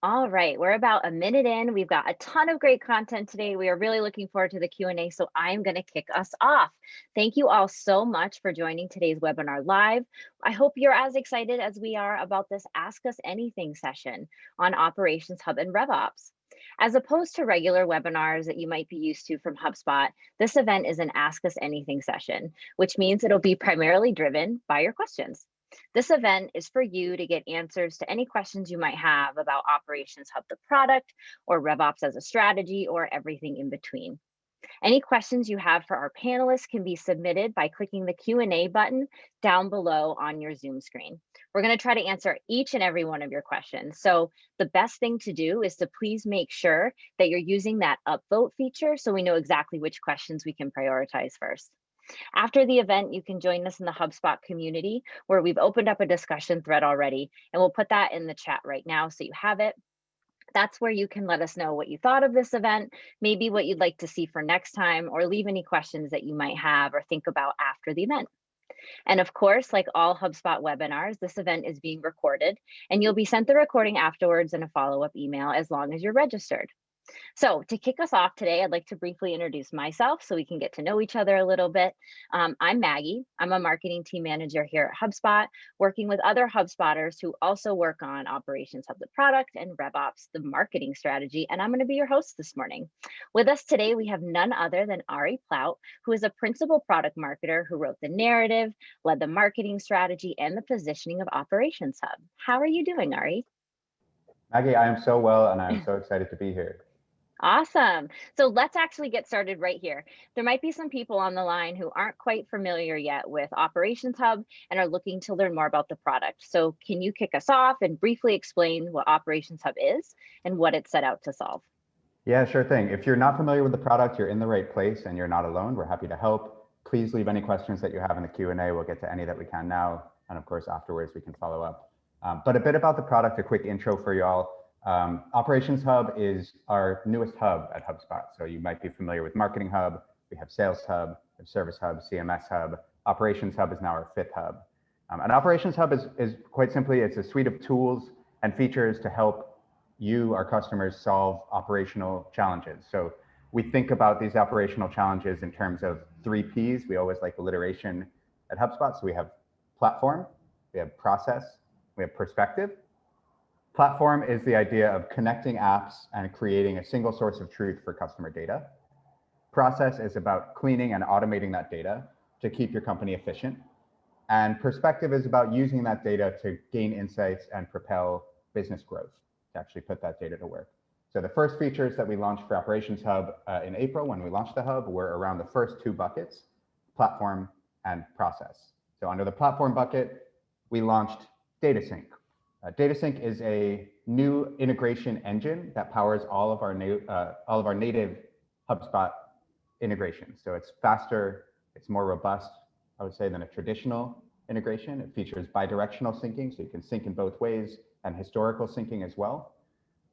All right, we're about a minute in. We've got a ton of great content today. We are really looking forward to the Q&A, so I'm going to kick us off. Thank you all so much for joining today's webinar live. I hope you're as excited as we are about this Ask Us Anything session on Operations Hub and RevOps. As opposed to regular webinars that you might be used to from HubSpot, this event is an Ask Us Anything session, which means it'll be primarily driven by your questions. This event is for you to get answers to any questions you might have about Operations Hub, the product, or RevOps as a strategy, or everything in between. Any questions you have for our panelists can be submitted by clicking the Q&A button down below on your Zoom screen. We're going to try to answer each and every one of your questions. So the best thing to do is to please make sure that you're using that upvote feature so we know exactly which questions we can prioritize first. After the event, you can join us in the HubSpot community where we've opened up a discussion thread already, and we'll put that in the chat right now so you have it. That's where you can let us know what you thought of this event, maybe what you'd like to see for next time, or leave any questions that you might have or think about after the event. And of course, like all HubSpot webinars, this event is being recorded, and you'll be sent the recording afterwards in a follow-up email as long as you're registered. So to kick us off today, I'd like to briefly introduce myself so we can get to know each other a little bit. I'm Maggie. I'm a marketing team manager here at HubSpot, working with other HubSpotters who also work on Operations Hub, the product, and RevOps, the marketing strategy. And I'm going to be your host this morning. With us today, we have none other than Ari Plaut, who is a principal product marketer who wrote the narrative, led the marketing strategy, and the positioning of Operations Hub. How are you doing, Ari? Maggie, I am so well, and I'm so excited to be here. Awesome. So let's actually get started right here. There might be some people on the line who aren't quite familiar yet with Operations Hub and are looking to learn more about the product. So can you kick us off and briefly explain what Operations Hub is and what it's set out to solve? Yeah, sure thing. If you're not familiar with the product, you're in the right place and you're not alone. We're happy to help. Please leave any questions that you have in the Q&A. We'll get to any that we can now. And of course, afterwards, we can follow up. But a bit about the product, a quick intro for y'all. Operations Hub is our newest hub at HubSpot. So you might be familiar with Marketing Hub. We have Sales Hub, we have Service Hub, CMS Hub. Operations Hub is now our fifth hub. And Operations Hub is quite simply, it's a suite of tools and features to help you, our customers, solve operational challenges. So we think about these operational challenges in terms of 3 Ps. We always like alliteration at HubSpot. So we have platform, we have process, we have perspective. Platform is the idea of connecting apps and creating a single source of truth for customer data. Process is about cleaning and automating that data to keep your company efficient. And perspective is about using that data to gain insights and propel business growth, to actually put that data to work. So the first features that we launched for Operations Hub in April when we launched the hub were around the first 2 buckets, platform and process. So under the platform bucket, we launched Data Sync. Data Sync is a new integration engine that powers all of our native HubSpot integrations. So it's faster, it's more robust, I would say, than a traditional integration. It features bidirectional syncing, so you can sync in both ways, and historical syncing as well.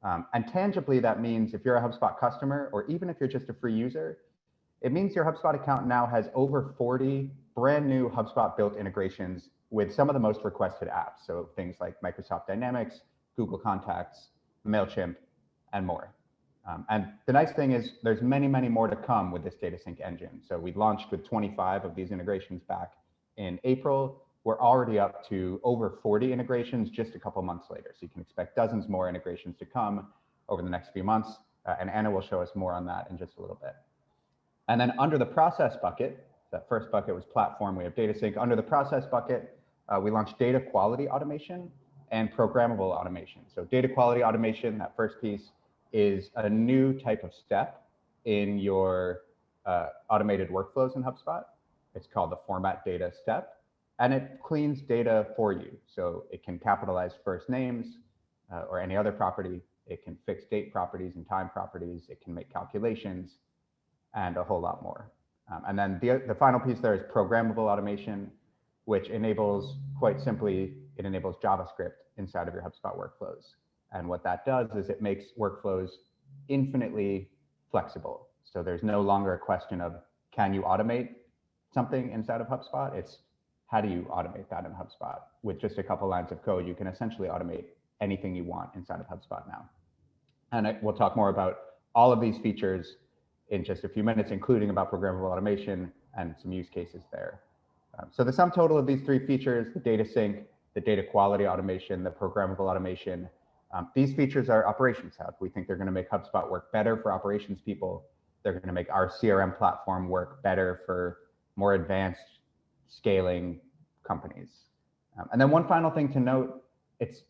And tangibly, that means if you're a HubSpot customer, or even if you're just a free user, it means your HubSpot account now has over 40 brand new HubSpot built integrations with some of the most requested apps. So things like Microsoft Dynamics, Google Contacts, MailChimp, and more. And the nice thing is there's many, many more to come with this Data Sync engine. So we launched with 25 of these integrations back in April. We're already up to over 40 integrations just a couple months later. So you can expect dozens more integrations to come over the next few months. And Anna will show us more on that in just a little bit. And then under the process bucket, that first bucket was platform, we have Data Sync. Under the process bucket, we launched data quality automation and programmable automation. So data quality automation, that first piece, is a new type of step in your automated workflows in HubSpot. It's called the format data step, and it cleans data for you. So it can capitalize first names or any other property. It can fix date properties and time properties. It can make calculations and a whole lot more. And then the final piece there is programmable automation, which enables, quite simply, it enables JavaScript inside of your HubSpot workflows. And what that does is it makes workflows infinitely flexible. So there's no longer a question of, can you automate something inside of HubSpot? It's how do you automate that in HubSpot? With just a couple lines of code, you can essentially automate anything you want inside of HubSpot now. And we'll talk more about all of these features in just a few minutes, including about programmable automation and some use cases there. So the sum total of these three features, the data sync, the data quality automation, the programmable automation, these features are Operations Hub. We think they're going to make HubSpot work better for operations people. They're going to make our CRM platform work better for more advanced scaling companies. And then one final thing to note, it's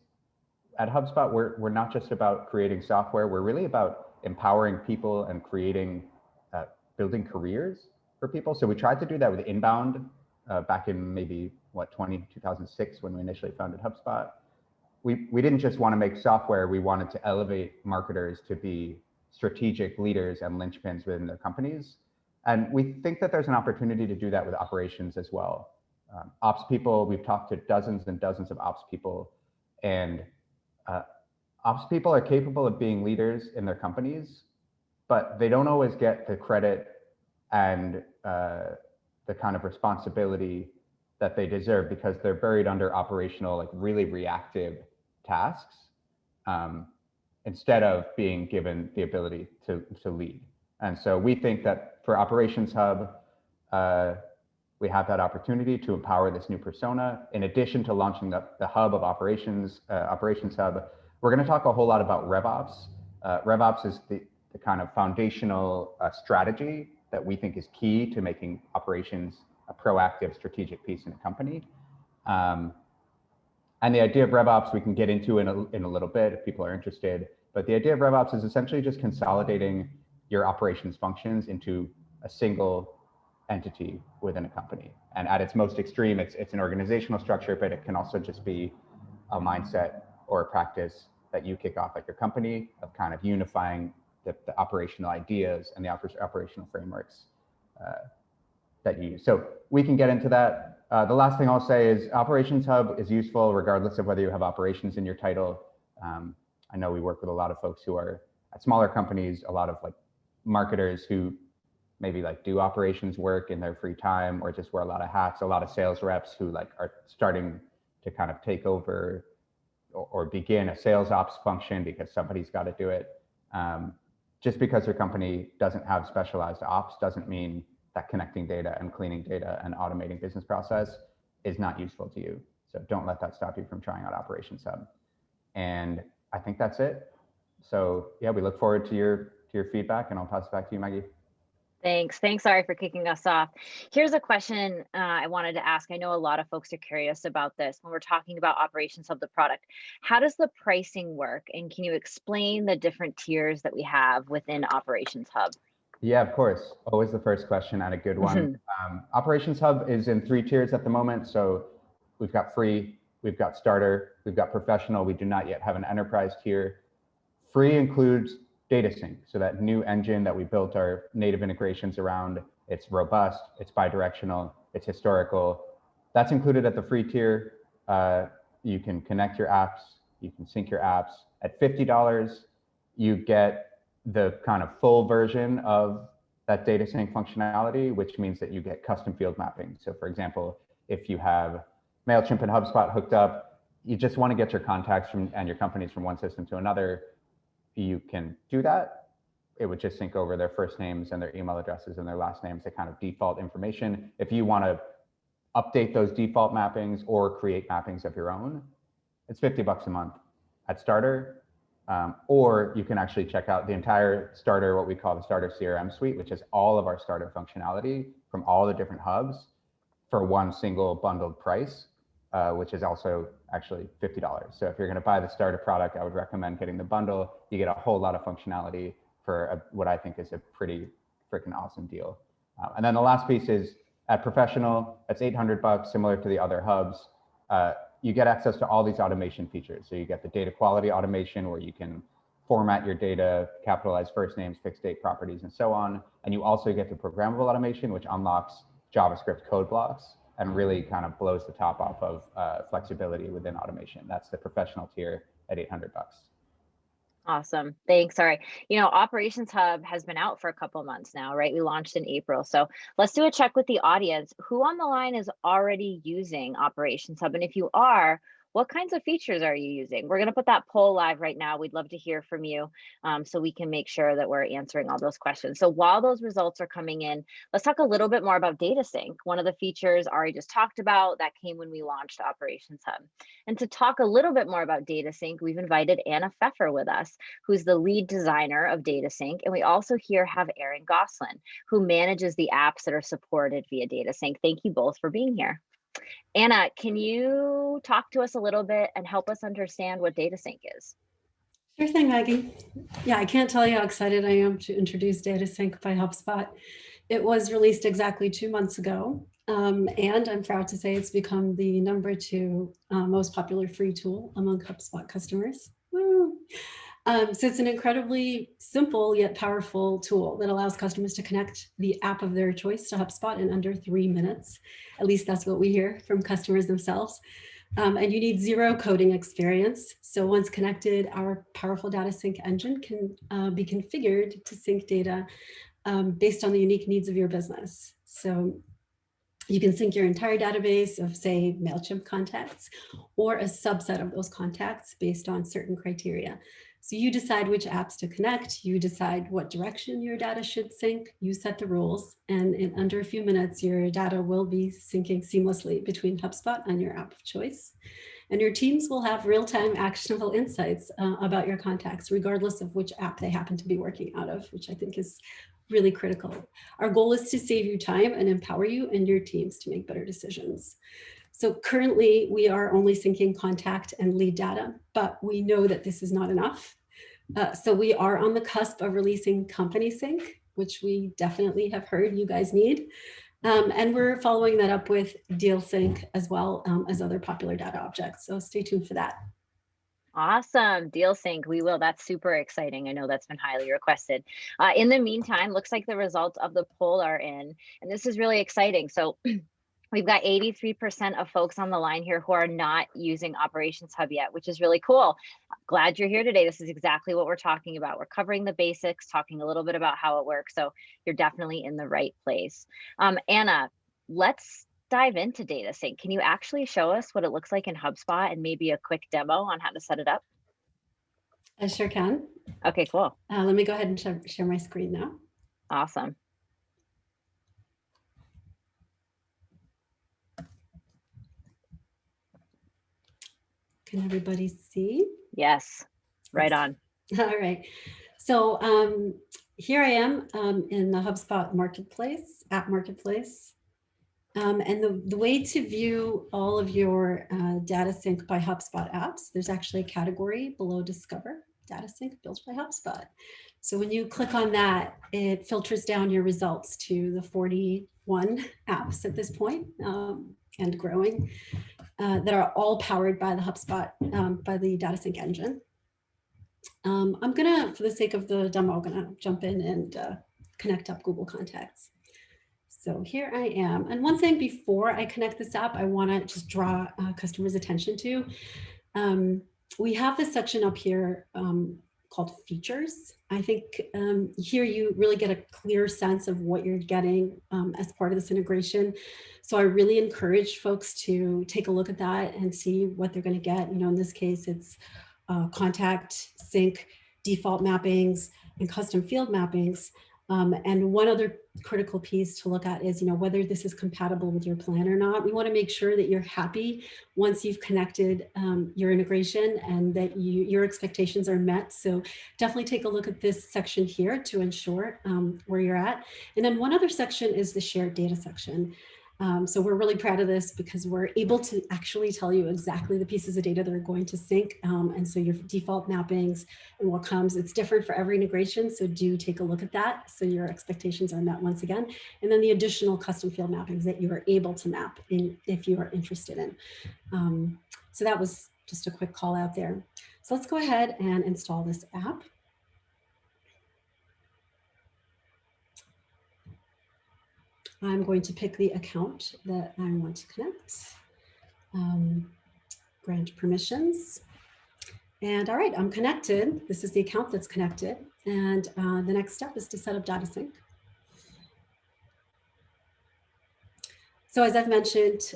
at HubSpot, we're not just about creating software, we're really about empowering people and creating, building careers for people. So we tried to do that with inbound back in maybe, 2006 when we initially founded HubSpot. We didn't just want to make software, we wanted to elevate marketers to be strategic leaders and linchpins within their companies. And we think that there's an opportunity to do that with operations as well. Ops people, we've talked to dozens and dozens of ops people, and ops people are capable of being leaders in their companies, but they don't always get the credit and the kind of responsibility that they deserve because they're buried under operational, like really reactive tasks, instead of being given the ability to lead. And so we think that for Operations Hub, we have that opportunity to empower this new persona. In addition to launching the hub of Operations Hub, we're going to talk a whole lot about RevOps. RevOps is the kind of foundational strategy that we think is key to making operations a proactive strategic piece in a company. And the idea of RevOps we can get into in a little bit if people are interested. But the idea of RevOps is essentially just consolidating your operations functions into a single entity within a company. And at its most extreme, it's an organizational structure, but it can also just be a mindset or a practice that you kick off at your company of kind of unifying the operational ideas and the operational frameworks that you use. So we can get into that. The last thing I'll say is Operations Hub is useful regardless of whether you have operations in your title. I know we work with a lot of folks who are at smaller companies, a lot of like marketers who maybe like do operations work in their free time or just wear a lot of hats, a lot of sales reps who like are starting to kind of take over or begin a sales ops function because somebody's got to do it. Just because your company doesn't have specialized ops doesn't mean that connecting data and cleaning data and automating business process is not useful to you. So don't let that stop you from trying out Operations Hub. And I think that's it. So yeah, we look forward to your feedback, and I'll pass it back to you, Maggie. Thanks, Ari, for kicking us off. Here's a question I wanted to ask. I know a lot of folks are curious about this when we're talking about Operations Hub, the product. How does the pricing work? And can you explain the different tiers that we have within Operations Hub? Yeah, of course. Always the first question, and a good one. Operations Hub is in 3 tiers at the moment. So we've got free, we've got starter, we've got professional. We do not yet have an enterprise tier. Free includes data sync. So that new engine that we built our native integrations around, it's robust, it's bidirectional, it's historical. That's included at the free tier. You can connect your apps, you can sync your apps. At $50, you get the kind of full version of that data sync functionality, which means that you get custom field mapping. So for example, if you have MailChimp and HubSpot hooked up, you just want to get your contacts and your companies from one system to another, you can do that. It would just sync over their first names and their email addresses and their last names, the kind of default information. If you want to update those default mappings or create mappings of your own, it's $50 a month at starter. Or you can actually check out the entire starter, what we call the starter CRM suite, which is all of our starter functionality from all the different hubs for one single bundled price, which is also actually $50. So if you're going to buy the starter product, I would recommend getting the bundle. You get a whole lot of functionality for what I think is a pretty freaking awesome deal. And then the last piece is at professional, that's $800, similar to the other hubs. You get access to all these automation features. So you get the data quality automation where you can format your data, capitalize first names, fixed date properties, and so on. And you also get the programmable automation, which unlocks JavaScript code blocks and really kind of blows the top off of flexibility within automation. That's the professional tier at $800. Awesome. Thanks. Ari. You know, Operations Hub has been out for a couple of months now, right? We launched in April. So let's do a check with the audience. Who on the line is already using Operations Hub? And if you are, What kinds of features are you using? We're going to put that poll live right now. We'd love to hear from you, so we can make sure that we're answering all those questions. So while those results are coming in, let's talk a little bit more about data sync. One of the features Ari just talked about that came when we launched Operations Hub. And to talk a little bit more about data sync, we've invited Anna Pfeffer with us, who's the lead designer of data sync. And we also here have Aaron Goslin, who manages the apps that are supported via data sync. Thank you both for being here. Anna, can you talk to us a little bit and help us understand what data sync is? Sure thing, Maggie. Yeah, I can't tell you how excited I am to introduce data sync by HubSpot. It was released exactly 2 months ago, and I'm proud to say it's become the #2 most popular free tool among HubSpot customers. Woo! So it's an incredibly simple yet powerful tool that allows customers to connect the app of their choice to HubSpot in under 3 minutes. At least that's what we hear from customers themselves. And you need 0 coding experience. So once connected, our powerful data sync engine can be configured to sync data based on the unique needs of your business. So you can sync your entire database of, say, MailChimp contacts, or a subset of those contacts based on certain criteria. So you decide which apps to connect, you decide what direction your data should sync, you set the rules, and in under a few minutes, your data will be syncing seamlessly between HubSpot and your app of choice. And your teams will have real-time actionable insights about your contacts, regardless of which app they happen to be working out of, which I think is really critical. Our goal is to save you time and empower you and your teams to make better decisions. So currently we are only syncing contact and lead data, but we know that this is not enough. So we are on the cusp of releasing company sync, which we definitely have heard you guys need. And we're following that up with deal sync as well as other popular data objects. So stay tuned for that. Awesome. Deal sync. We will. That's super exciting. I know that's been highly requested. In the meantime, looks like the results of the poll are in, and this is really exciting. So we've got 83% of folks on the line here who are not using Operations Hub yet, which is really cool. Glad you're here today. This is exactly what we're talking about. We're covering the basics, talking a little bit about how it works. So you're definitely in the right place. Anna, let's dive into data sync. Can you actually show us what it looks like in HubSpot and maybe a quick demo on how to set it up? I sure can. Okay, cool. Let me go ahead and share my screen now. Awesome. Can everybody see? Yes, right on. All right. So here I am in the HubSpot marketplace, app marketplace. And the way to view all of your data sync by HubSpot apps, there's actually a category below Discover, Data Sync built by HubSpot. So when you click on that, it filters down your results to the 41 apps at this point, and growing, that are all powered by the HubSpot, by the data sync engine. I'm gonna, for the sake of the demo, I'm gonna jump in and connect up Google Contacts. So here I am. And one thing before I connect this app, I wanna just draw customers' attention to. We have this section up here called features. I think here you really get a clear sense of what you're getting as part of this integration. So I really encourage folks to take a look at that and see what they're gonna get. You know, in this case, it's contact, sync, default mappings, and custom field mappings. And one other critical piece to look at is, you know, whether this is compatible with your plan or not. We want to make sure that you're happy once you've connected your integration and that your expectations are met. So definitely take a look at this section here to ensure where you're at. And then one other section is the shared data section. So we're really proud of this because we're able to actually tell you exactly the pieces of data that are going to sync. And so your default mappings and what comes, it's different for every integration. So do take a look at that so your expectations are met once again. And then the additional custom field mappings that you are able to map in if you are interested in. So that was just a quick call out there. So let's go ahead and install this app. I'm going to pick the account that I want to connect, grant permissions, and all right, I'm connected. This is the account that's connected, and the next step is to set up data sync. So as I've mentioned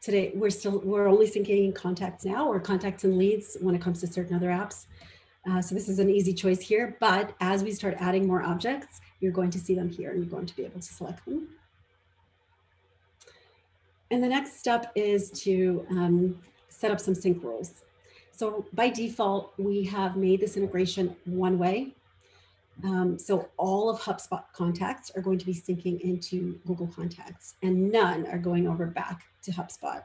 today, we're only syncing contacts now, or contacts and leads when it comes to certain other apps. So this is an easy choice here, but as we start adding more objects, you're going to see them here and you're going to be able to select them. And the next step is to set up some sync rules. So by default, we have made this integration one way. So all of HubSpot contacts are going to be syncing into Google Contacts, and none are going over back to HubSpot.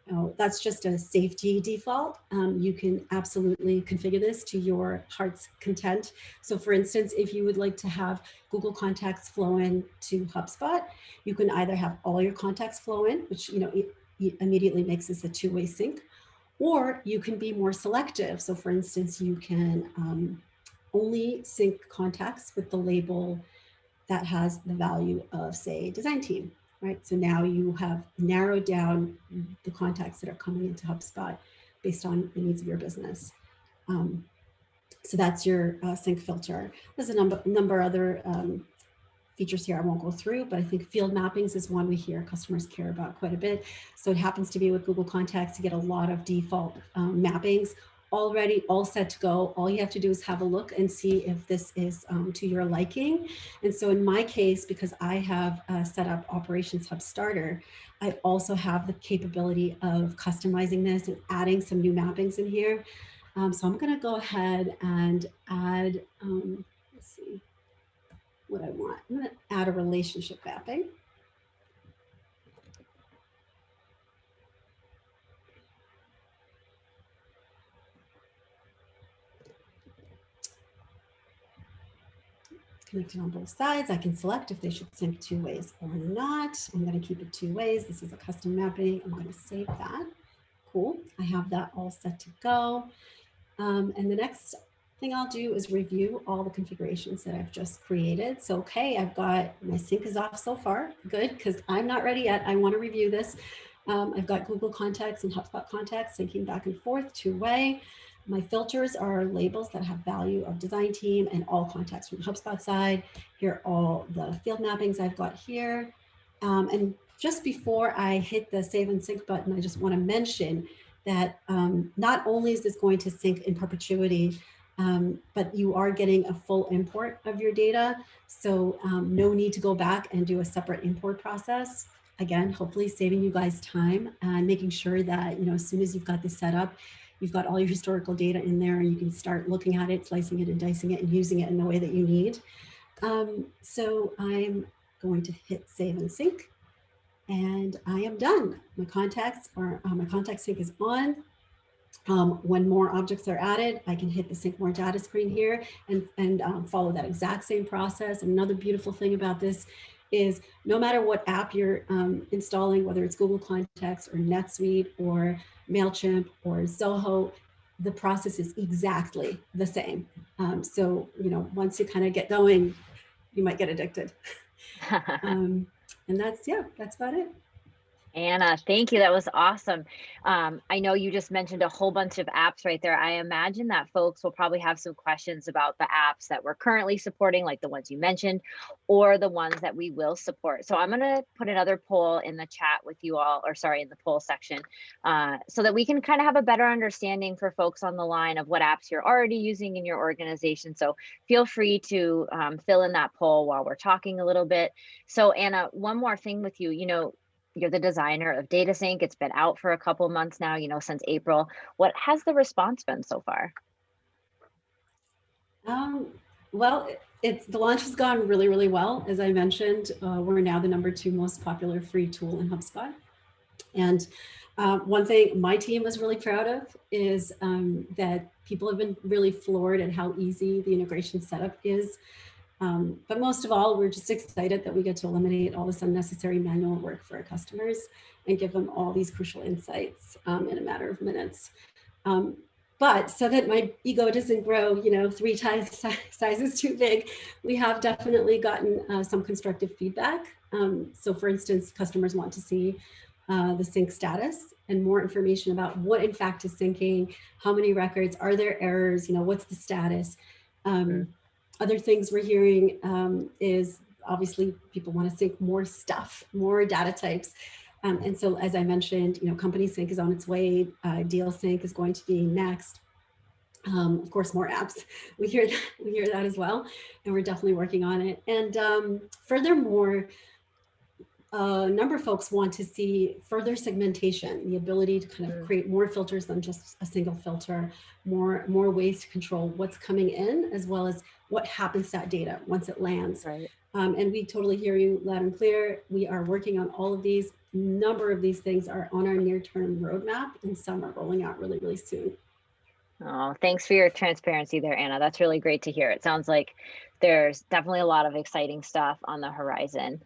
Now, that's just a safety default. You can absolutely configure this to your heart's content. So for instance, if you would like to have Google Contacts flow in to HubSpot, you can either have all your contacts flow in, which it immediately makes this a two-way sync, or you can be more selective. So for instance, you can only sync contacts with the label that has the value of, say, design team, right? So now you have narrowed down the contacts that are coming into HubSpot based on the needs of your business. So that's your sync filter. There's a number of other features here I won't go through, but I think field mappings is one we hear customers care about quite a bit. So it happens to be with Google Contacts, you get a lot of default mappings already all set to go. All you have to do is have a look and see if this is to your liking. And so in my case, because I have set up Operations Hub Starter, I also have the capability of customizing this and adding some new mappings in here. So I'm going to go ahead and add, let's see what I want. I'm going to add a relationship mapping. Connected on both sides. I can select if they should sync two ways or not. I'm going to keep it two ways. This is a custom mapping. I'm going to save that. Cool. I have that all set to go. And the next thing I'll do is review all the configurations that I've just created. So, okay, I've got my sync is off so far. Good, because I'm not ready yet. I want to review this. I've got Google Contacts and HubSpot Contacts syncing back and forth two-way. My filters are labels that have value of design team and all contacts from the HubSpot side. Here are all the field mappings I've got here. And just before I hit the save and sync button, I just want to mention that not only is this going to sync in perpetuity, but you are getting a full import of your data. So no need to go back and do a separate import process. Again, hopefully saving you guys time and making sure that, as soon as you've got this set up, you've got all your historical data in there and you can start looking at it, slicing it and dicing it and using it in the way that you need. So I'm going to hit save and sync and I am done. My contacts are, my contact sync is on. When more objects are added, I can hit the sync more data screen here and follow that exact same process. And another beautiful thing about this is no matter what app you're installing, whether it's Google Contacts or NetSuite or MailChimp or Zoho, the process is exactly the same. So, once you kind of get going, you might get addicted. And that's about it. Anna, thank you. That was awesome. I know you just mentioned a whole bunch of apps right there. I imagine that folks will probably have some questions about the apps that we're currently supporting, like the ones you mentioned, or the ones that we will support. So I'm going to put another poll in the chat with you all, or sorry, in the poll section, so that we can kind of have a better understanding for folks on the line of what apps you're already using in your organization. So feel free to fill in that poll while we're talking a little bit. So Anna, one more thing with you, you're the designer of DataSync. It's been out for a couple months now, since April. What has the response been so far? Well, the launch has gone really, really well. As I mentioned, we're now the #2 most popular free tool in HubSpot. And one thing my team is really proud of is that people have been really floored at how easy the integration setup is. But most of all, we're just excited that we get to eliminate all this unnecessary manual work for our customers and give them all these crucial insights in a matter of minutes. But so that my ego doesn't grow, 3 times sizes too big, we have definitely gotten some constructive feedback. So for instance, customers want to see the sync status and more information about what in fact is syncing, how many records, are there errors, what's the status. Other things we're hearing is obviously people want to sync more stuff, more data types. And so, as I mentioned, Company Sync is on its way. Deal Sync is going to be next. Of course, more apps. We hear that as well, and we're definitely working on it. And furthermore, a number of folks want to see further segmentation, the ability to kind of create more filters than just a single filter, more ways to control what's coming in, as well as what happens to that data once it lands. Right. And we totally hear you loud and clear. We are working on all of these. A number of these things are on our near-term roadmap, and some are rolling out really, really soon. Oh, thanks for your transparency there, Anna. That's really great to hear. It sounds like there's definitely a lot of exciting stuff on the horizon.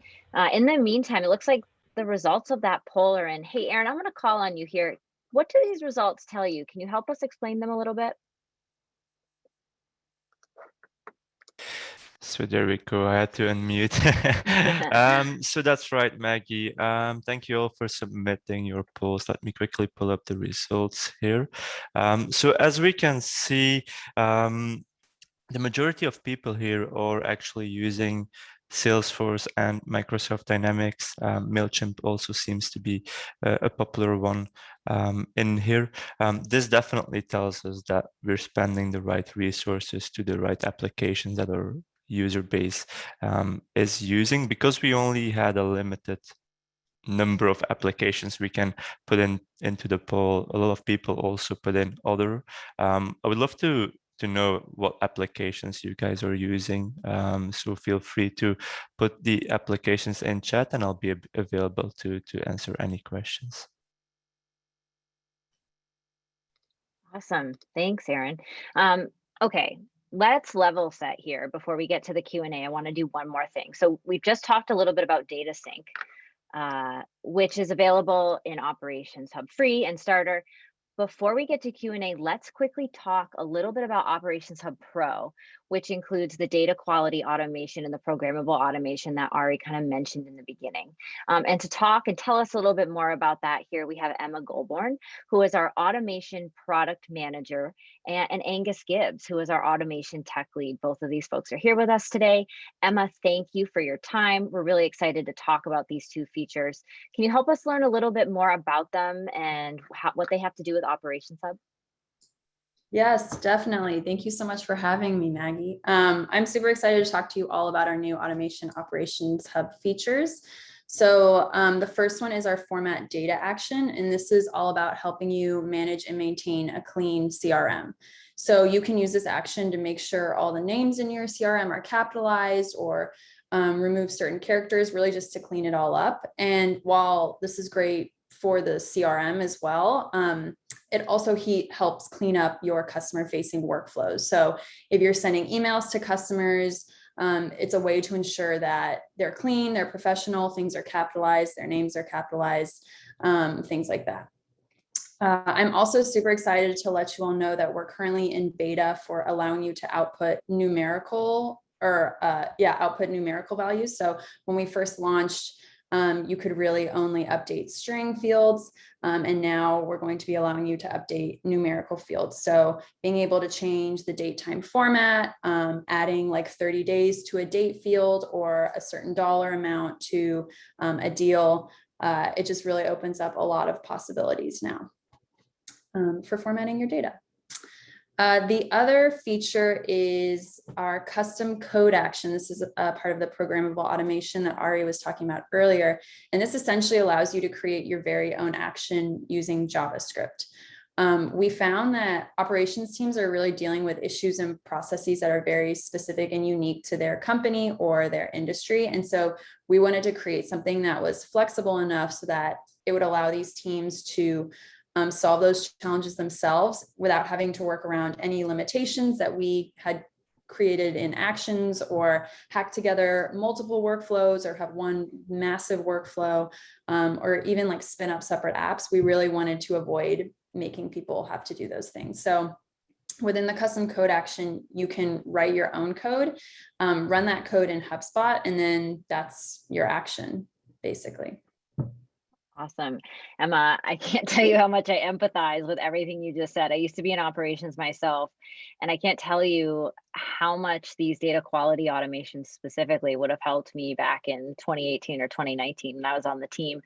In the meantime, it looks like the results of that poll are in. Hey, Aaron, I'm going to call on you here. What do these results tell you? Can you help us explain them a little bit? So there we go. I had to unmute. So that's right, Maggie. Thank you all for submitting your polls. Let me quickly pull up the results here. So as we can see, the majority of people here are actually using Salesforce and Microsoft Dynamics. MailChimp also seems to be a popular one in here. This definitely tells us that we're spending the right resources to the right applications that our user base is using. Because we only had a limited number of applications we can put into the poll, a lot of people also put in other. I would love to know what applications you guys are using. So feel free to put the applications in chat, and I'll be available to answer any questions. Awesome. Thanks, Aaron. Okay, let's level set here before we get to the Q&A. I want to do one more thing. So we've just talked a little bit about Data Sync, which is available in Operations Hub Free and Starter. Before we get to Q&A, let's quickly talk a little bit about Operations Hub Pro, which includes the data quality automation and the programmable automation that Ari kind of mentioned in the beginning. And to talk and tell us a little bit more about that here, we have Emma Goldborn, who is our automation product manager, and Angus Gibbs, who is our automation tech lead. Both of these folks are here with us today. Emma, thank you for your time. We're really excited to talk about these two features. Can you help us learn a little bit more about them and what they have to do with Operations Hub? Yes, definitely. Thank you so much for having me, Maggie. I'm super excited to talk to you all about our new Automation Operations Hub features. So the first one is our format data action, and this is all about helping you manage and maintain a clean CRM. So you can use this action to make sure all the names in your CRM are capitalized, or remove certain characters, really just to clean it all up. And while this is great for the CRM as well, it also helps clean up your customer-facing workflows. So if you're sending emails to customers, it's a way to ensure that they're clean, they're professional, things are capitalized, their names are capitalized, things like that. I'm also super excited to let you all know that we're currently in beta for allowing you to output numerical values. So when we first launched, you could really only update string fields, and now we're going to be allowing you to update numerical fields. So being able to change the date time format, adding like 30 days to a date field, or a certain dollar amount to a deal, it just really opens up a lot of possibilities now for formatting your data. The other feature is our custom code action. This is a part of the programmable automation that Ari was talking about earlier. And this essentially allows you to create your very own action using JavaScript. We found that operations teams are really dealing with issues and processes that are very specific and unique to their company or their industry. And so we wanted to create something that was flexible enough so that it would allow these teams to solve those challenges themselves without having to work around any limitations that we had created in actions, or hack together multiple workflows, or have one massive workflow, or even like spin up separate apps. We really wanted to avoid making people have to do those things. So within the custom code action, you can write your own code, run that code in HubSpot, and then that's your action, basically. Awesome. Emma, I can't tell you how much I empathize with everything you just said. I used to be in operations myself, and I can't tell you how much these data quality automations specifically would have helped me back in 2018 or 2019 when I was on the team.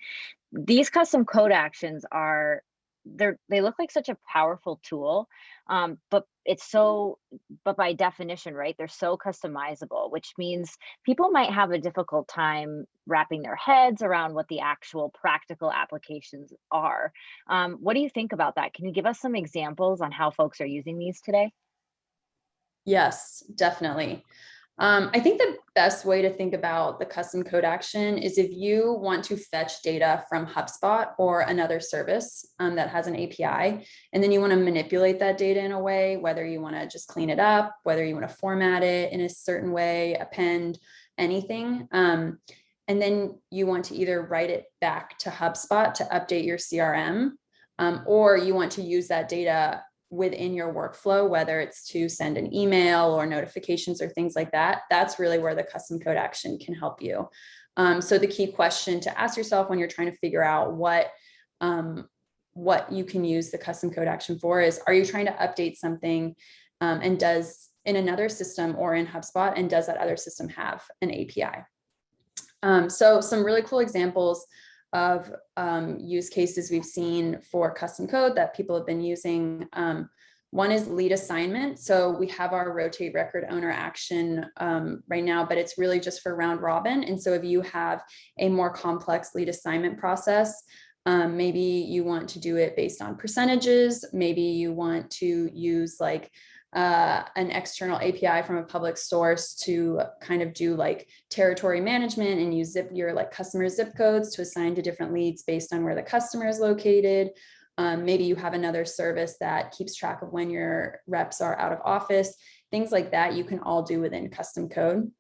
These custom code actions are, they look like such a powerful tool, but by definition, right, they're so customizable, which means people might have a difficult time wrapping their heads around what the actual practical applications are. What do you think about that? Can you give us some examples on how folks are using these today? Yes, definitely. I think the best way to think about the custom code action is if you want to fetch data from HubSpot or another service that has an API, and then you want to manipulate that data in a way, whether you want to just clean it up, whether you want to format it in a certain way, append anything. And then you want to either write it back to HubSpot to update your CRM, or you want to use that data within your workflow, whether it's to send an email or notifications or things like that. That's really where the custom code action can help you. So the key question to ask yourself when you're trying to figure out what you can use the custom code action for is, are you trying to update something and does in another system or in HubSpot, and does that other system have an API? So some really cool examples of use cases we've seen for custom code that people have been using. One is lead assignment. So we have our rotate record owner action right now, but it's really just for round robin. And so if you have a more complex lead assignment process, maybe you want to do it based on percentages, maybe you want to use like an external API from a public source to kind of do like territory management and use your like customer zip codes to assign to different leads based on where the customer is located. Maybe you have another service that keeps track of when your reps are out of office, things like that you can all do within custom code.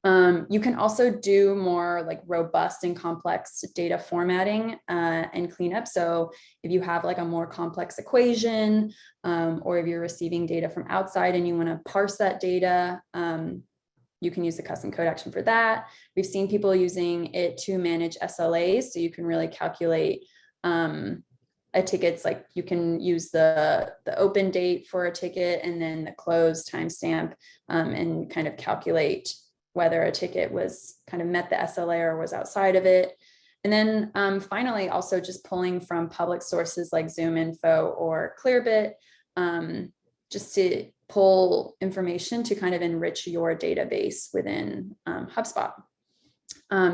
You can also do more like robust and complex data formatting and cleanup. So if you have like a more complex equation, or if you're receiving data from outside and you want to parse that data, you can use the custom code action for that. We've seen people using it to manage SLAs. So you can really calculate a ticket's, like you can use the open date for a ticket and then the close timestamp and kind of calculate whether a ticket was kind of met the SLA or was outside of it. And then finally, also just pulling from public sources like ZoomInfo or Clearbit, just to pull information to kind of enrich your database within HubSpot.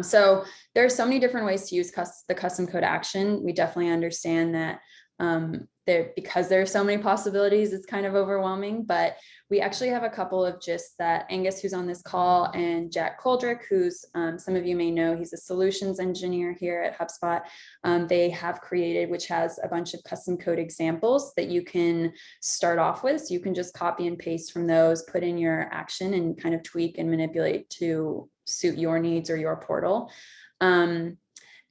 So there are so many different ways to use the custom code action. We definitely understand that because there are so many possibilities, it's kind of overwhelming, but we actually have a couple of gists that Angus, who's on this call, and Jack Koldrick, who's some of you may know, he's a solutions engineer here at HubSpot. They have created, which has a bunch of custom code examples that you can start off with. So you can just copy and paste from those, put in your action and kind of tweak and manipulate to suit your needs or your portal.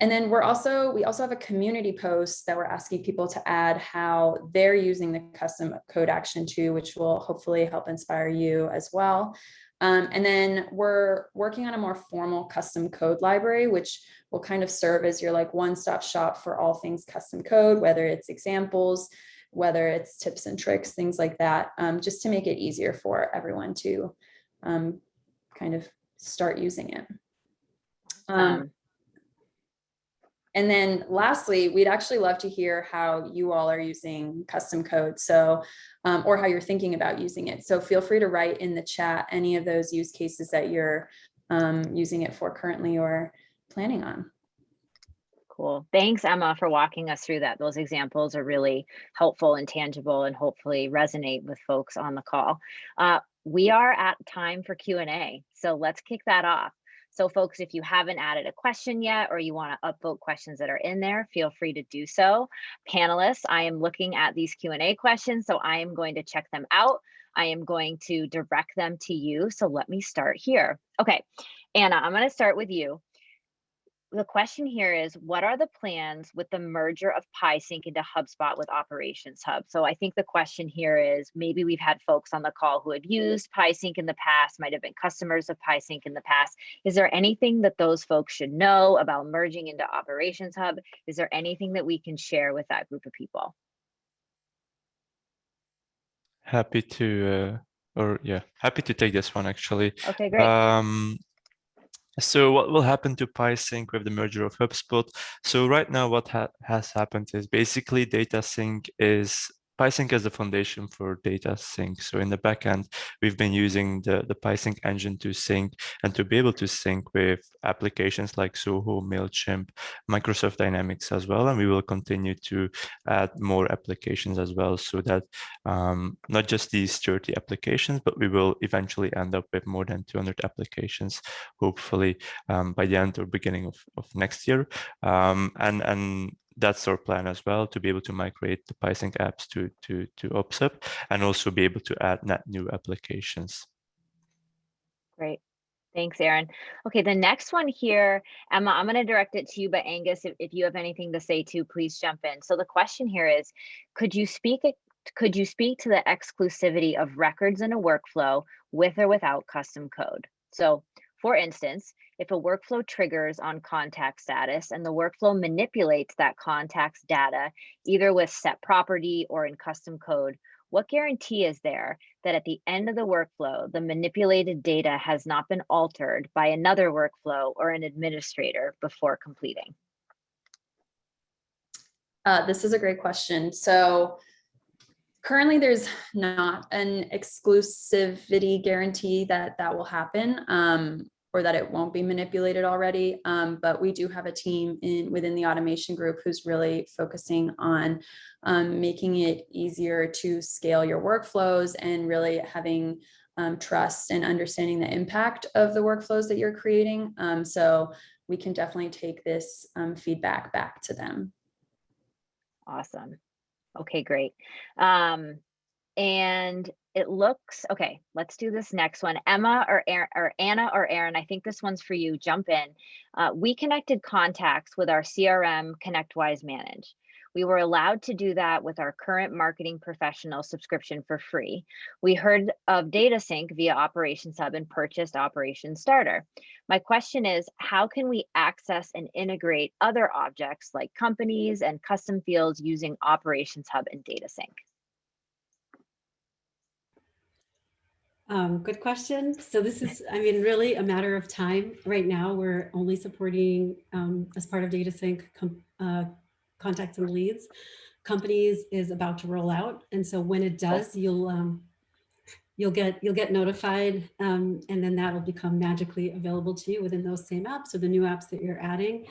And then we also have a community post that we're asking people to add how they're using the custom code action too, which will hopefully help inspire you as well. And then we're working on a more formal custom code library, which will kind of serve as your like one-stop shop for all things custom code, whether it's examples, whether it's tips and tricks, things like that, just to make it easier for everyone to kind of start using it. And then lastly, we'd actually love to hear how you all are using custom code. So, or how you're thinking about using it. So feel free to write in the chat any of those use cases that you're using it for currently or planning on. Cool. Thanks, Emma, for walking us through that. Those examples are really helpful and tangible and hopefully resonate with folks on the call. We are at time for Q&A, so let's kick that off. So folks, if you haven't added a question yet, or you want to upvote questions that are in there, feel free to do so. Panelists, I am looking at these Q&A questions, so I am going to check them out. I am going to direct them to you. So let me start here. Okay, Anna, I'm going to start with you. the question here is, what are the plans with the merger of PieSync into HubSpot with Operations Hub? So I think the question here is, maybe we've had folks on the call who have used PieSync in the past, might have been customers of PieSync in the past. Is there anything that those folks should know about merging into Operations Hub? Is there anything that we can share with that group of people? Happy to, happy to take this one actually. Okay, great. So what will happen to PieSync with the merger of HubSpot? So right now what has happened is basically data sync is PieSync as the foundation for data sync. So in the backend, we've been using the PieSync engine to sync and to be able to sync with applications like Zoho, MailChimp, Microsoft Dynamics as well. And we will continue to add more applications as well, so that not just these 30 applications, but we will eventually end up with more than 200 applications, hopefully by the end or beginning of next year. And that's our plan as well, to be able to migrate the PieSync apps to Opsai and also be able to add net new applications. Great. Thanks, Aaron. Okay, the next one here, Emma, I'm going to direct it to you, but Angus, if you have anything to say too, please jump in. So the question here is, could you speak to the exclusivity of records in a workflow with or without custom code? So for instance, if a workflow triggers on contact status and the workflow manipulates that contact's data, either with set property or in custom code, what guarantee is there that at the end of the workflow, the manipulated data has not been altered by another workflow or an administrator before completing? This is a great question. So currently there's not an exclusivity guarantee that will happen, or that it won't be manipulated already. But we do have a team within the automation group who's really focusing on making it easier to scale your workflows and really having trust and understanding the impact of the workflows that you're creating. So we can definitely take this feedback back to them. Awesome. Okay, great. And it looks, okay, let's do this next one. Emma or Anna or Aaron, I think this one's for you, jump in. We connected contacts with our CRM ConnectWise Manage. We were allowed to do that with our current marketing professional subscription for free. We heard of data sync via Operations Hub and purchased Operations Starter. My question is, how can we access and integrate other objects like companies and custom fields using Operations Hub and data sync? Good question. So this is, I mean, really a matter of time. Right now, we're only supporting, as part of data sync, contacts and leads. Companies is about to roll out, and so when it does, you'll get notified, and then that'll become magically available to you within those same apps, or the new apps that you're adding,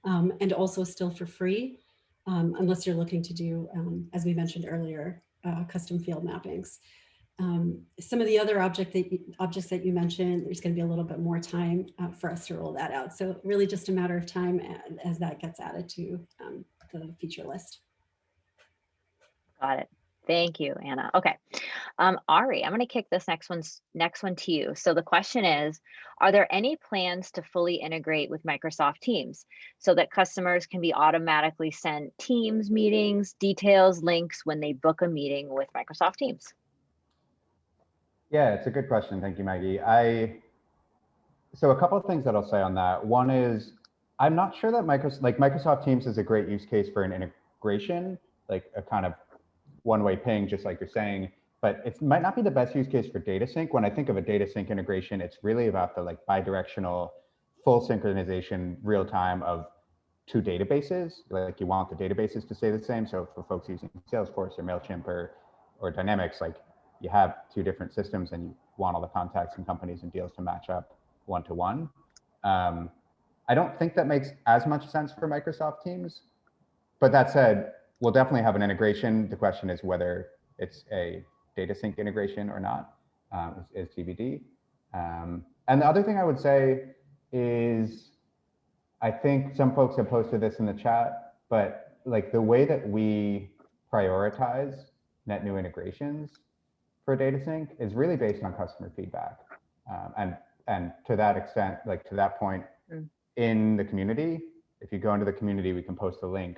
and also still for free, unless you're looking to do, as we mentioned earlier, custom field mappings. Some of the other objects that you mentioned, there's going to be a little bit more time for us to roll that out. So really just a matter of time as that gets added to the feature list. Got it. Thank you, Anna. Okay. Ari, I'm going to kick this next one to you. So the question is, are there any plans to fully integrate with Microsoft Teams so that customers can be automatically sent Teams meetings, details, links when they book a meeting with Microsoft Teams? Yeah, it's a good question. Thank you, Maggie. So a couple of things that I'll say on that. One is, I'm not sure that Microsoft Teams is a great use case for an integration, like a kind of one-way ping, just like you're saying, but it might not be the best use case for data sync. When I think of a data sync integration, it's really about the like bidirectional, full synchronization, real time of two databases. Like you want the databases to stay the same. So for folks using Salesforce or MailChimp or Dynamics, like you have two different systems and you want all the contacts and companies and deals to match up one-to-one. I don't think that makes as much sense for Microsoft Teams, but that said, we'll definitely have an integration. The question is whether it's a data sync integration or not, is TBD. And the other thing I would say is, I think some folks have posted this in the chat, but like the way that we prioritize net new integrations for data sync is really based on customer feedback. And to that extent, like to that point, in the community, if you go into the community, we can post a link.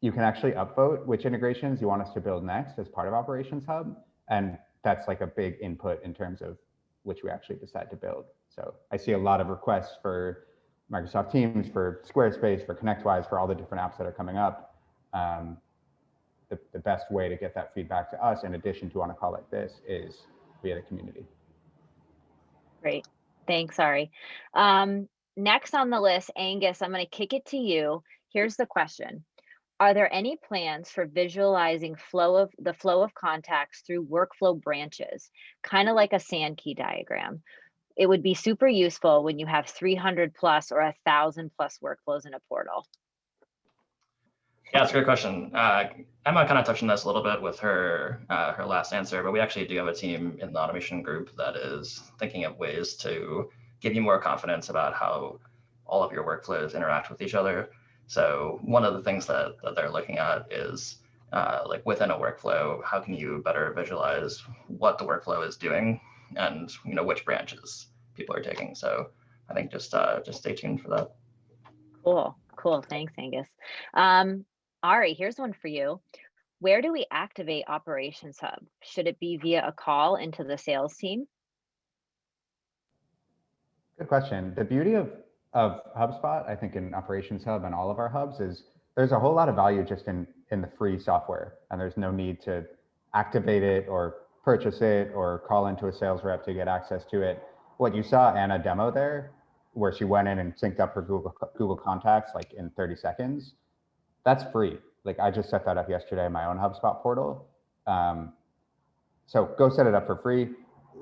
You can actually upvote which integrations you want us to build next as part of Operations Hub. And that's like a big input in terms of which we actually decide to build. So I see a lot of requests for Microsoft Teams, for Squarespace, for ConnectWise, for all the different apps that are coming up. The best way to get that feedback to us, in addition to on a call like this, is via the community. Great. Thanks, Ari. Next on the list, Angus, I'm going to kick it to you. Here's the question. Are there any plans for visualizing the flow of contacts through workflow branches, kind of like a sand key diagram? It would be super useful when you have 300 plus or 1,000 plus workflows in a portal. Yeah, that's a great question. Emma kind of touched on this a little bit with her her last answer, but we actually do have a team in the automation group that is thinking of ways to give you more confidence about how all of your workflows interact with each other. So one of the things that they're looking at is like within a workflow, how can you better visualize what the workflow is doing and which branches people are taking. So I think just stay tuned for that. Cool. Thanks, Angus. Ari, here's one for you. Where do we activate Operations Hub? Should it be via a call into the sales team? Good question. The beauty of HubSpot, I think, in Operations Hub and all of our hubs is there's a whole lot of value just in the free software, and there's no need to activate it or purchase it or call into a sales rep to get access to it. What you saw Anna demo there, where she went in and synced up her Google contacts like in 30 seconds, that's free. Like I just set that up yesterday in my own HubSpot portal. So go set it up for free.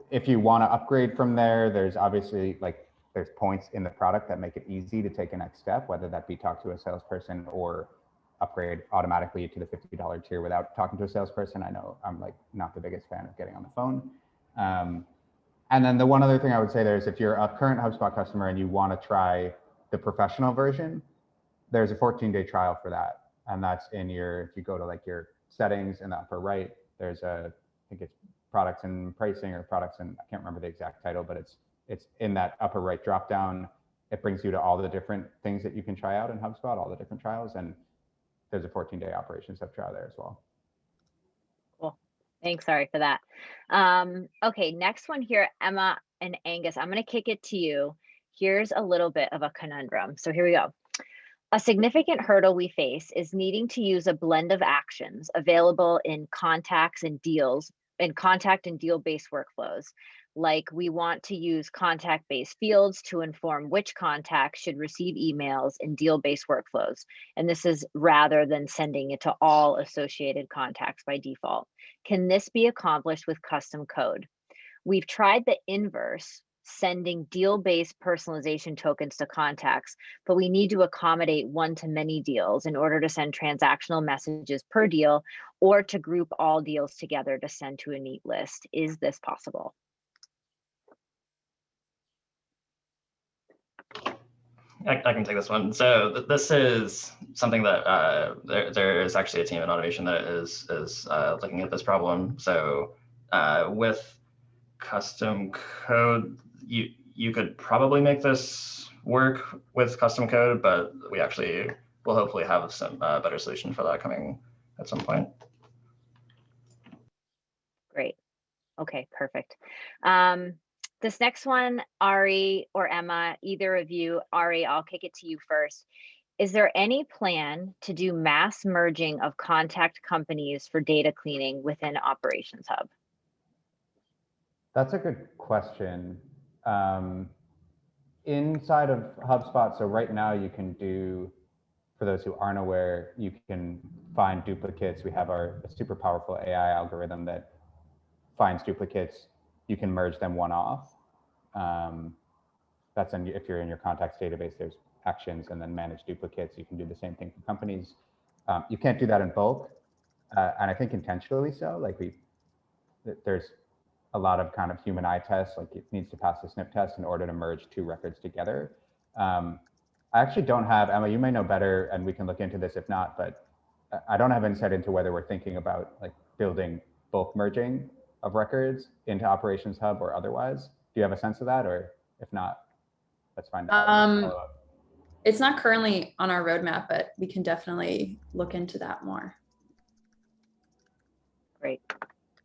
If you want to upgrade from there, there's obviously there's points in the product that make it easy to take a next step, whether that be talk to a salesperson or upgrade automatically to the $50 tier without talking to a salesperson. I know I'm not the biggest fan of getting on the phone. And then the one other thing I would say there is if you're a current HubSpot customer and you want to try the professional version, there's a 14-day trial for that. And that's in if you go to your settings in the upper right, there's I think it's products and pricing or products and I can't remember the exact title, but it's in that upper right drop down. It brings you to all the different things that you can try out in HubSpot, all the different trials. And there's a 14-day Operations Hub trial there as well. Cool. Thanks, Ari, for that. Okay, next one here, Emma and Angus, I'm going to kick it to you. Here's a little bit of a conundrum. So here we go. A significant hurdle we face is needing to use a blend of actions available in contact and deal-based workflows. Like we want to use contact-based fields to inform which contacts should receive emails in deal-based workflows. And this is rather than sending it to all associated contacts by default. Can this be accomplished with custom code? We've tried the inverse, sending deal-based personalization tokens to contacts, but we need to accommodate one-to-many deals in order to send transactional messages per deal or to group all deals together to send to a neat list. Is this possible? I can take this one. So this is something that there is actually a team in automation that is looking at this problem. So with custom code, you could probably make this work with custom code, but we actually will hopefully have some better solution for that coming at some point. Great. Okay, perfect. This next one, Ari or Emma, either of you, Ari, I'll kick it to you first. Is there any plan to do mass merging of contact companies for data cleaning within Operations Hub? That's a good question. Inside of HubSpot, so right now you can do, for those who aren't aware, you can find duplicates. We have a super powerful AI algorithm that finds duplicates. You can merge them one off. That's if you're in your contacts database, there's actions and then manage duplicates. You can do the same thing for companies. You can't do that in bulk. And I think intentionally so, there's a lot of kind of human eye tests, it needs to pass the snip test in order to merge two records together. I actually don't have, Emma, you may know better and we can look into this if not, but I don't have insight into whether we're thinking about building bulk merging of records into Operations Hub or otherwise. Do you have a sense of that? Or if not, that's fine. It's not currently on our roadmap, but we can definitely look into that more. Great.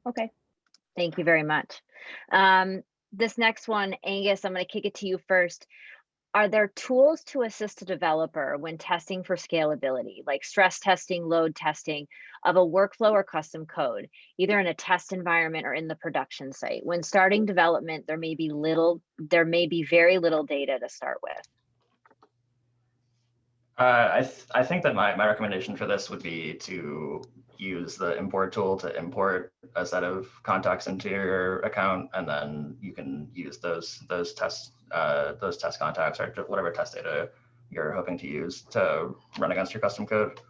Okay. Thank you very much. This next one, Angus, I'm going to kick it to you first. Are there tools to assist a developer when testing for scalability, like stress testing, load testing of a workflow or custom code, either in a test environment or in the production site? When starting development, there may be very little data to start with. I think that my recommendation for this would be to use the import tool to import a set of contacts into your account, and then you can use those test contacts or whatever test data you're hoping to use to run against your custom code.